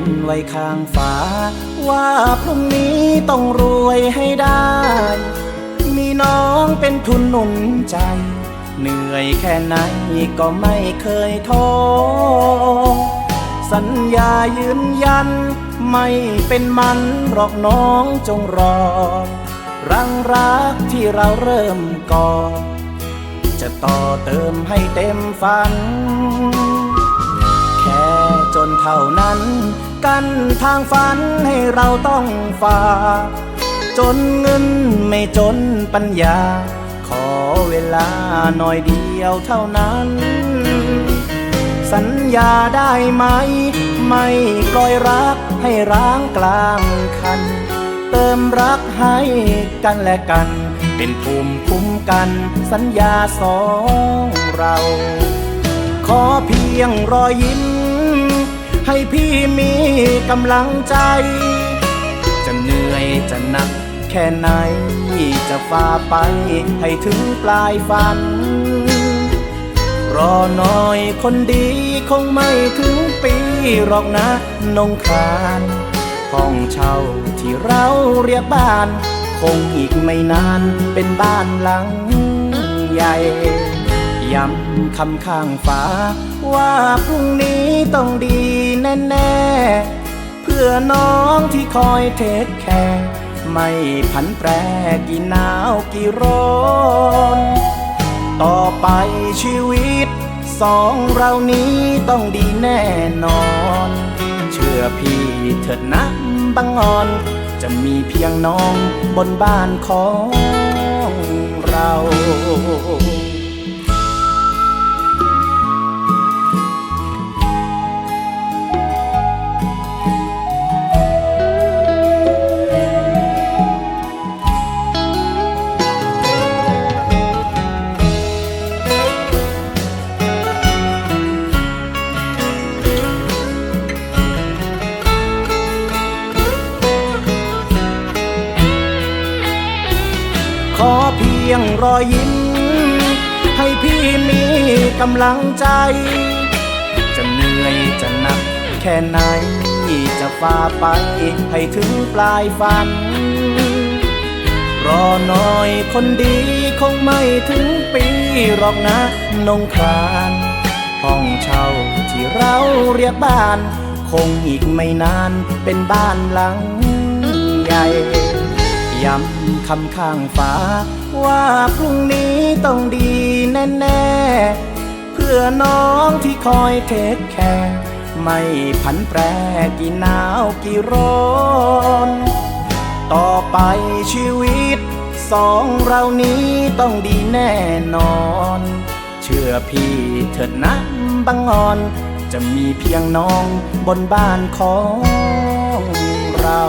นไว้ข้างฝาว่าพรุ่งนี้ต้องรวยให้ได้มีน้องเป็นทุนหนุนใจเหนื่อยแค่ไหนก็ไม่เคยท้อสัญญายืนยันไม่เป็นมันหรอกน้องจงรอรังรักที่เราเริ่มก่อจะต่อเติมให้เต็มฝันแค่จนเท่านั้นกันทางฝันให้เราต้องฝ่าจนเงินไม่จนปัญญาขอเวลาหน่อยเดียวเท่านั้นสัญญาได้ไหมไม่ปล่อยรักให้ร้างกลางคันเติมรักให้กันและกันเป็นภูมิคุ้มกันสัญญาสองเราขอเพียงรอยยิ้มให้พี่มีกำลังใจจะเหนื่อยจะหนักแค่ไหนจะฝ่าไปให้ถึงปลายฝันรอหน่อยคนดีคงไม่ถึงปีหรอกนะนงครานห้องเช่าที่เราเรียกบ้านคงอีกไม่นานเป็นบ้านหลังใหญ่ย้ำคำข้างฝาว่าพรุ่งนี้ต้องดีแน่ๆเพื่อน้องที่คอยเทคแคร์ไม่ผันแปรกี่หนาวกี่ร้อนต่อไปชีวิตสองเรานี้ต้องดีแน่นอนเชื่อพี่เถิดนะบังอ่อนจะมีเพียงน้องบนบ้านของเราขอเพียงรอยยิ้มให้พี่มีกำลังใจจะเหนื่อยจะหนักแค่ไหนจะฝ่าไปให้ถึงปลายฝันรอหน่อยคนดีคงไม่ถึงปีหรอกนะนงครานห้องเช่าที่เราเรียกบ้านคงอีกไม่นานเป็นบ้านหลังใหญ่ย้ำคำข้างฝาว่าพรุ่งนี้ต้องดีแน่ๆเพื่อน้องที่คอยเทคแคร์ไม่ผันแปรกี่หนาวกี่ร้อนต่อไปชีวิตสองเรานี้ต้องดีแน่นอนเชื่อพี่เถิดนะบังอ่อนจะมีเพียงน้องบนบ้านของเรา